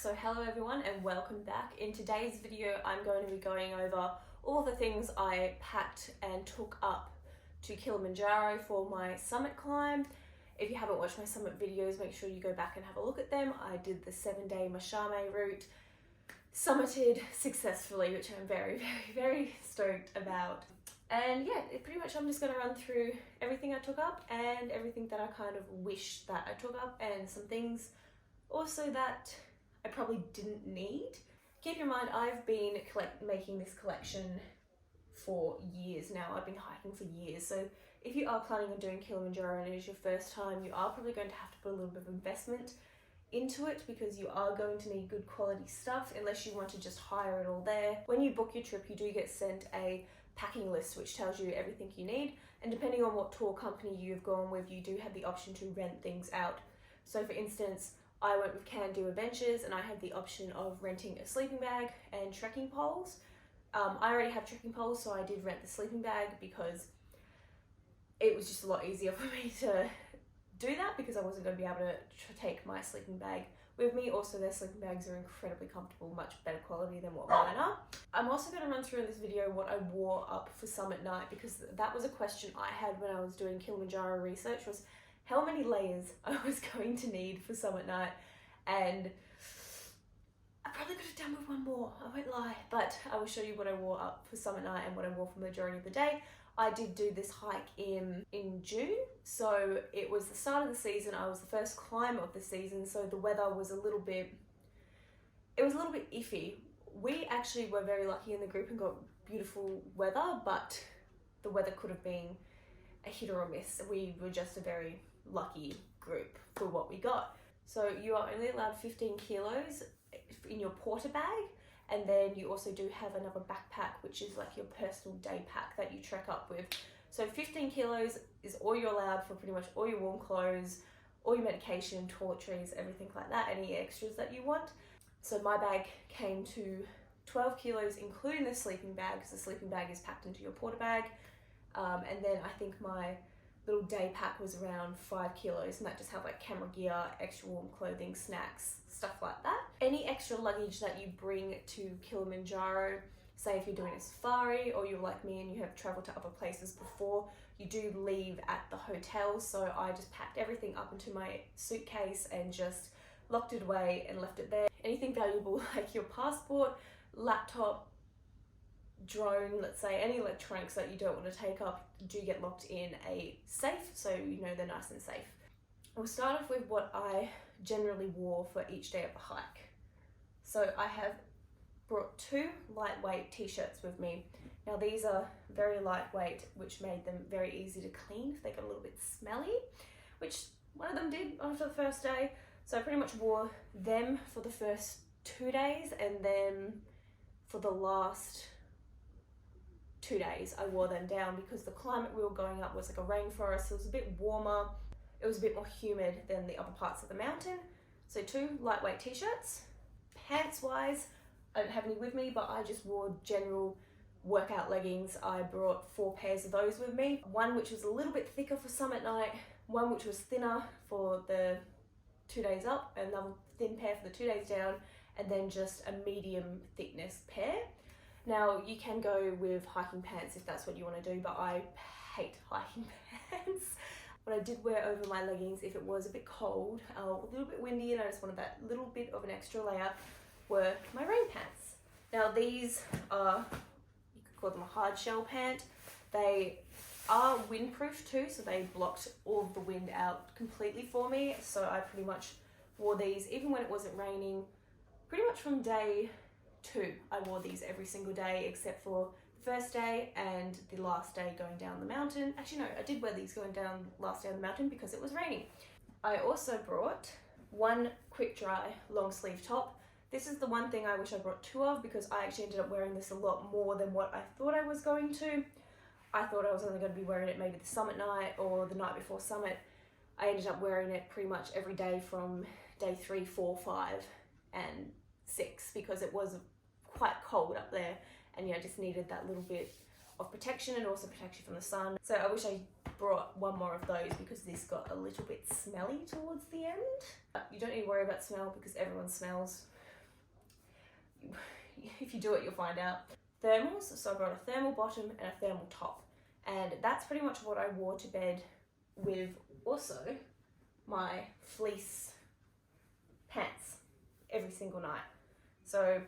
So hello everyone and welcome back. In today's video I'm going to be going over all the things I packed and took up to Kilimanjaro for my summit climb. If you haven't watched my summit videos, make sure you go back and have a look at them. I did the 7-day Machame route, summited successfully, which I'm very stoked about. And yeah, pretty much I'm just going to run through everything I took up and everything that I kind of wish that I took up, and some things also that I probably didn't need. Keep in mind, I've been making this collection for years now. I've been hiking for years. So if you are planning on doing Kilimanjaro and it is your first time, you are probably going to have to put a little bit of investment into it, because you are going to need good quality stuff unless you want to just hire it all there. When you book your trip, you do get sent a packing list which tells you everything you need, and depending on what tour company you've gone with, you do have the option to rent things out. So for instance, I went with Can Do Adventures and I had the option of renting a sleeping bag and trekking poles. I already have trekking poles, so I did rent the sleeping bag because it was just a lot easier for me to do that, because I wasn't going to be able to take my sleeping bag with me. Also, their sleeping bags are incredibly comfortable, much better quality than what mine are. I'm also going to run through in this video what I wore up for summit night, because that was a question I had when I was doing Kilimanjaro research, was how many layers I was going to need for summit night. And I probably could have done with one more, I won't lie, but I will show you what I wore up for summit night and what I wore for the majority of the day. I did do this hike in June, so it was the start of the season. I was the first climber of the season, so the weather was a little bit iffy. We actually were very lucky in the group and got beautiful weather, but the weather could have been a hit or a miss. We were just a very lucky group for what we got. So you are only allowed 15 kilos in your porter bag, and then you also do have another backpack, which is like your personal day pack that you trek up with. So 15 kilos is all you're allowed for pretty much all your warm clothes, all your medication, toiletries, everything like that, any extras that you want. So my bag came to 12 kilos, including the sleeping bag, because the sleeping bag is packed into your porter bag. And then I think my little day pack was around 5 kilos, and that just had like camera gear, extra warm clothing, snacks, stuff like that. Any extra luggage that you bring to Kilimanjaro, say if you're doing a safari or you're like me and you have traveled to other places before, you do leave at the hotel. So I just packed everything up into my suitcase and just locked it away and left it there. Anything valuable like your passport, laptop, drone, let's say, any electronics that you don't want to take up do get locked in a safe, so you know they're nice and safe. We'll start off with what I generally wore for each day of the hike. So I have brought 2 lightweight t-shirts with me. Now these are very lightweight, which made them very easy to clean if they got a little bit smelly, which one of them did after the first day. So I pretty much wore them for the first 2 days, and then for the last 2 days I wore them down, because the climate we were going up was like a rainforest. So it was a bit warmer, it was a bit more humid than the other parts of the mountain. So 2 lightweight t-shirts. Pants wise, I don't have any with me, but I just wore general workout leggings. I brought 4 pairs of those with me. One which was a little bit thicker for summit night, one which was thinner for the 2 days up, another thin pair for the 2 days down, and then just a medium thickness pair. Now you can go with hiking pants if that's what you want to do, but I hate hiking pants. What I did wear over my leggings, if it was a bit cold, a little bit windy, and I just wanted that little bit of an extra layer, were my rain pants. Now these are, you could call them a hard shell pant. They are windproof too, so they blocked all of the wind out completely for me. So I pretty much wore these even when it wasn't raining. Pretty much from day 2 I wore these every single day, except for the first day and the last day going down the mountain. Actually no, I did wear these going down last day on the mountain because it was raining. I also brought 1 quick dry long sleeve top. This is the one thing I wish I brought 2 of, because I actually ended up wearing this a lot more than what I thought I was going to. I thought I was only going to be wearing it maybe the summit night or the night before summit. I ended up wearing it pretty much every day from day 3, 4, 5 and 6, because it was quite cold up there, and I just needed that little bit of protection and also protection from the sun. So I wish I brought 1 more of those, because this got a little bit smelly towards the end. You don't need to worry about smell because everyone smells if you do it, you'll find out. Thermals, so I brought a thermal bottom and a thermal top. And that's pretty much what I wore to bed, with also my fleece pants every single night. So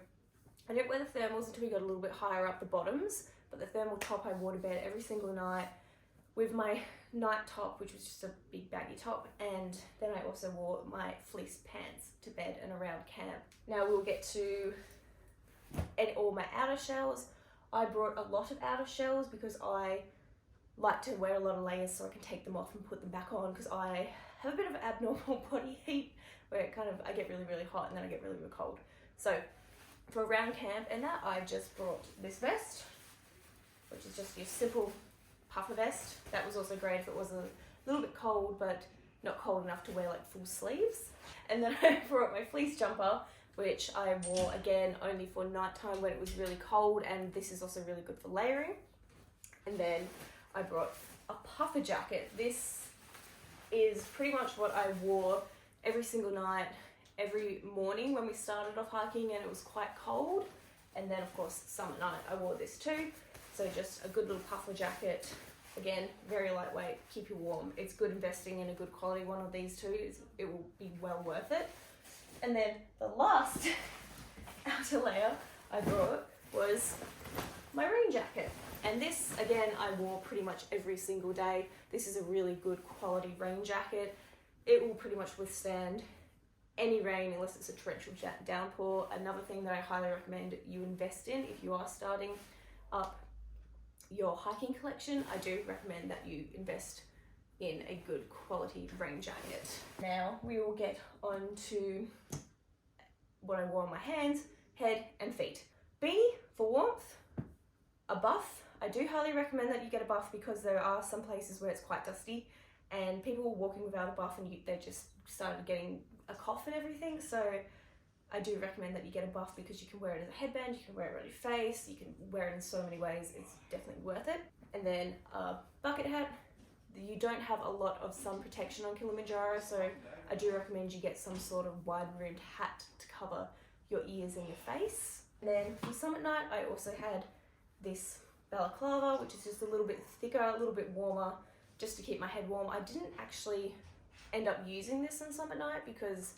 I didn't wear the thermals until we got a little bit higher up the bottoms, but the thermal top I wore to bed every single night with my night top, which was just a big baggy top, and then I also wore my fleece pants to bed and around camp. Now we'll get to all my outer shells. I brought a lot of outer shells because I like to wear a lot of layers so I can take them off and put them back on, because I have a bit of abnormal body heat where I get really, really hot and then I get really, really cold. So for around camp and that, I just brought this vest, which is just your simple puffer vest. That was also great if it was a little bit cold, but not cold enough to wear like full sleeves. And then I brought my fleece jumper, which I wore again only for nighttime when it was really cold, and this is also really good for layering. And then I brought a puffer jacket. This is pretty much what I wore every single night, every morning when we started off hiking and it was quite cold. And then of course summer night I wore this too. So just a good little puffer jacket. Again, very lightweight, keep you warm. It's good investing in a good quality one of these two. It will be well worth it. And then the last outer layer I brought was my rain jacket. And this, again, I wore pretty much every single day. This is a really good quality rain jacket. It will pretty much withstand any rain unless it's a torrential downpour. Another thing that I highly recommend you invest in if you are starting up your hiking collection, I do recommend that you invest in a good quality rain jacket. Now we will get on to what I wore on my hands, head and feet. B for warmth, a buff. I do highly recommend that you get a buff because there are some places where it's quite dusty and people were walking without a buff and they just started getting a cough and everything. So I do recommend that you get a buff because you can wear it as a headband, you can wear it around your face, you can wear it in so many ways. It's definitely worth it. And then a bucket hat. You don't have a lot of sun protection on Kilimanjaro, so I do recommend you get some sort of wide-rimmed hat to cover your ears and your face. And then for summit night, I also had this balaclava, which is just a little bit thicker, a little bit warmer, just to keep my head warm. I didn't actually end up using this on summit night because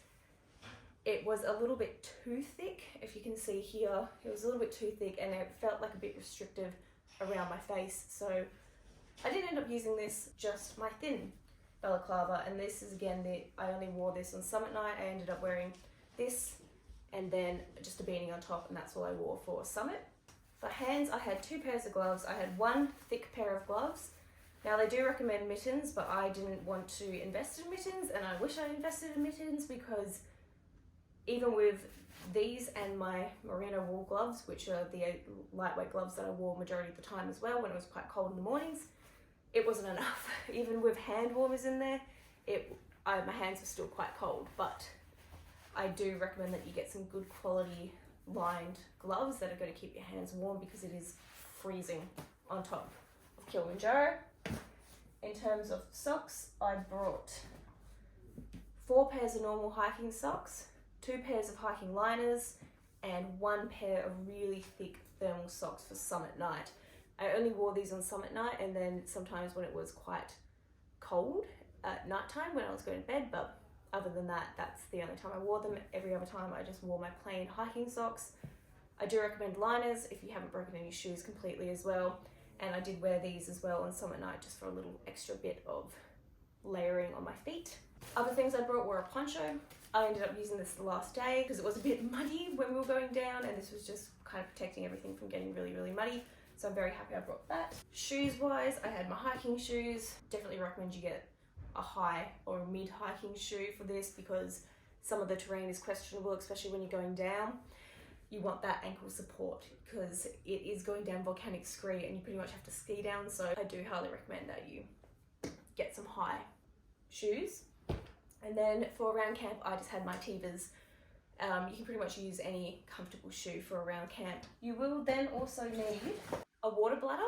it was a little bit too thick. If you can see here, it was a little bit too thick and it felt like a bit restrictive around my face. So I did end up using this, just my thin balaclava, and this is again, I only wore this on summit night. I ended up wearing this and then just a beanie on top, and that's all I wore for summit. For hands, I had 2 pairs of gloves. I had one thick pair of gloves. Now they do recommend mittens, but I didn't want to invest in mittens, and I wish I invested in mittens because even with these and my merino wool gloves, which are the lightweight gloves that I wore majority of the time as well when it was quite cold in the mornings, it wasn't enough. Even with hand warmers in there, my hands were still quite cold, but I do recommend that you get some good quality lined gloves that are going to keep your hands warm because it is freezing on top of Kilimanjaro. In terms of socks, I brought 4 pairs of normal hiking socks, 2 pairs of hiking liners, and 1 pair of really thick thermal socks for summit night. I only wore these on summit night and then sometimes when it was quite cold at nighttime when I was going to bed, but other than that, that's the only time I wore them. Every other time I just wore my plain hiking socks. I do recommend liners if you haven't broken any shoes completely as well. And I did wear these as well on summit night just for a little extra bit of layering on my feet. Other things I brought were a poncho. I ended up using this the last day because it was a bit muddy when we were going down, and this was just kind of protecting everything from getting really, really muddy. So I'm very happy I brought that. Shoes wise, I had my hiking shoes. Definitely recommend you get a high or a mid hiking shoe for this because some of the terrain is questionable, especially when you're going down. You want that ankle support because it is going down volcanic scree and you pretty much have to ski down. So I do highly recommend that you get some high shoes. And then for around camp, I just had my Tevas. You can pretty much use any comfortable shoe for around camp. You will then also need a water bladder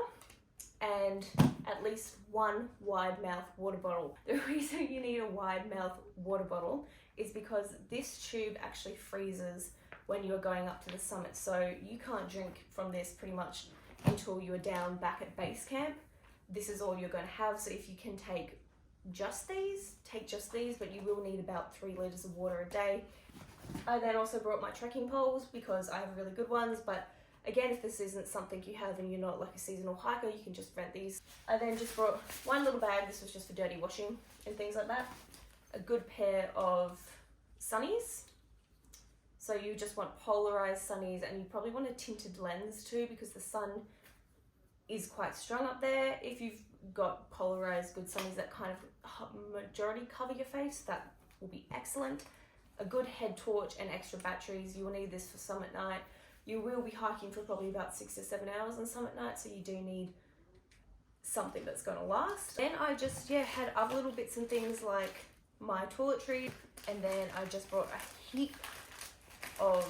and at least 1 wide mouth water bottle. The reason you need a wide mouth water bottle is because this tube actually freezes when you're going up to the summit. So you can't drink from this pretty much until you're down back at base camp. This is all you're going to have. So if you can take just these, but you will need about 3 litres of water a day. I then also brought my trekking poles because I have really good ones, but again, if this isn't something you have and you're not like a seasonal hiker, you can just rent these. I then just brought one little bag. This was just for dirty washing and things like that. A good pair of sunnies. So you just want polarized sunnies, and you probably want a tinted lens too, because the sun is quite strong up there. If you've got polarized good sunnies that kind of majority cover your face, that will be excellent. A good head torch and extra batteries. You will need this for summit night. You will be hiking for probably about 6 to 7 hours on summit night, so you do need something that's going to last. Then I just had other little bits and things like my toiletries, and then I just brought a heap of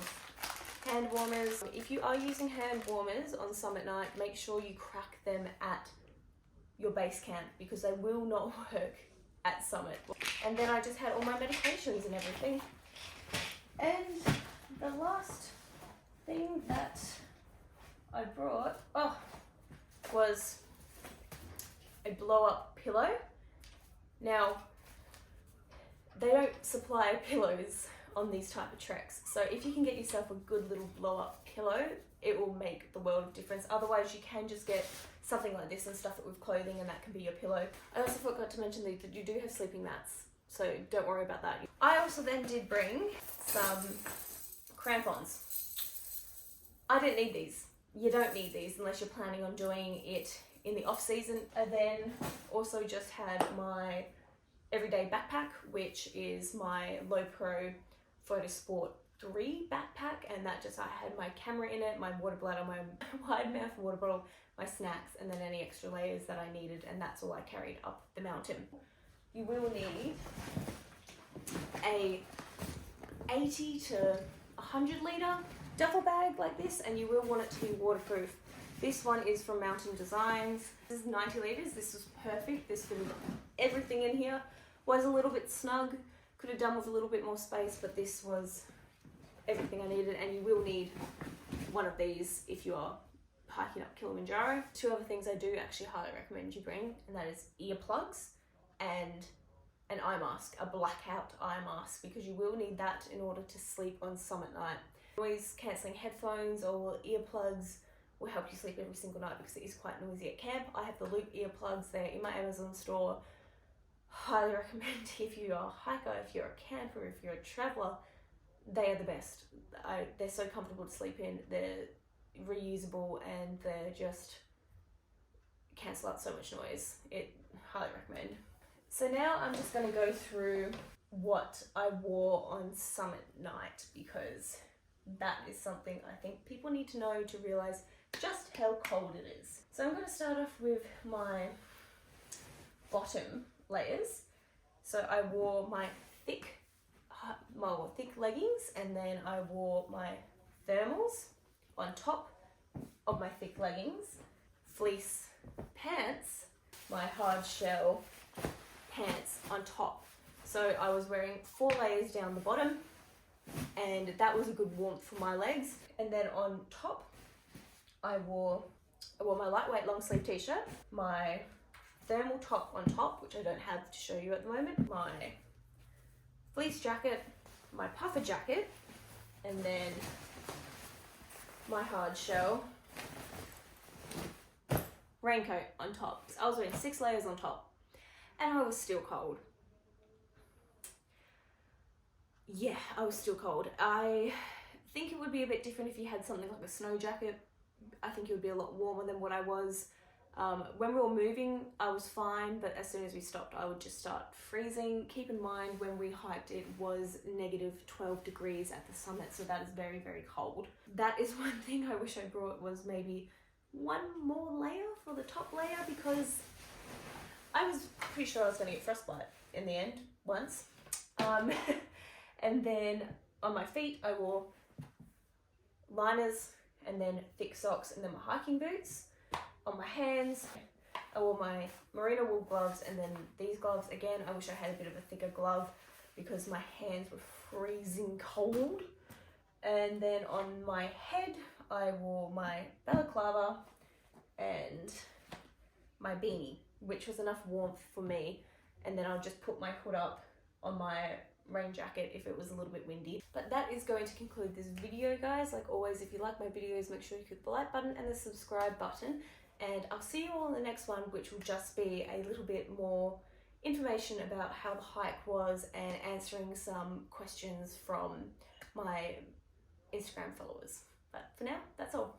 hand warmers. If you are using hand warmers on summit night, make sure you crack them at your base camp, because they will not work at summit. And then I just had all my medications and everything. And the last thing that I brought was a blow-up pillow. Now, they don't supply pillows on these type of treks, so if you can get yourself a good little blow-up pillow, it will make the world of difference. Otherwise, you can just get something like this and stuff it with clothing, and that can be your pillow. I also forgot to mention that you do have sleeping mats, so don't worry about that. I also then did bring some crampons. I didn't need these. You don't need these unless you're planning on doing it in the off season. I then also just had my everyday backpack, which is my Low Pro Photo Sport 3 backpack, and that just, I had my camera in it, my water bladder, my wide mouth water bottle, my snacks, and then any extra layers that I needed, and that's all I carried up the mountain. You will need a 80 to 100 litre duffel bag like this, and you will want it to be waterproof. This one is from Mountain Designs. This is 90 litres. This was perfect. This fitted everything in here. Was a little bit snug. Could have done with a little bit more space, but this was everything I needed, and you will need one of these if you are hiking up Kilimanjaro. 2 other things I do actually highly recommend you bring, and that is earplugs and an eye mask, a blackout eye mask, because you will need that in order to sleep on summit night. Noise cancelling headphones or earplugs will help you sleep every single night, because it is quite noisy at camp. I have the Loop earplugs there in my Amazon store. Highly recommend if you are a hiker, if you're a camper, if you're a traveller, they are the best. They're so comfortable to sleep in, they're reusable, and they're just cancel out so much noise. Highly recommend. So now I'm just going to go through what I wore on summit night, because that is something I think people need to know to realise just how cold it is. So I'm going to start off with my bottom layers. So I wore my thick leggings, and then I wore my thermals on top of my thick leggings, fleece pants, my hard shell pants on top. So I was wearing 4 layers down the bottom, and that was a good warmth for my legs. And then on top, I wore my lightweight long sleeve t-shirt, my thermal top on top, which I don't have to show you at the moment, my fleece jacket, my puffer jacket, and then my hard shell raincoat on top. So I was wearing 6 layers on top, and I was still cold. Yeah, I was still cold. I think it would be a bit different if you had something like a snow jacket. I think it would be a lot warmer than what I was. When we were moving, I was fine, but as soon as we stopped, I would just start freezing. Keep in mind, when we hiked, it was negative 12 degrees at the summit, so that is very, very cold. That is one thing I wish I brought, was maybe one more layer for the top layer, because I was pretty sure I was going to get frostbite in the end, once. And then on my feet, I wore liners, and then thick socks, and then my hiking boots. On my hands, I wore my merino wool gloves, and then these gloves. Again, I wish I had a bit of a thicker glove, because my hands were freezing cold. And then on my head, I wore my balaclava and my beanie, which was enough warmth for me. And then I'll just put my hood up on my rain jacket if it was a little bit windy. But that is going to conclude this video, guys. Like always, if you like my videos, make sure you click the like button and the subscribe button. And I'll see you all in the next one, which will just be a little bit more information about how the hike was and answering some questions from my Instagram followers. But for now, that's all.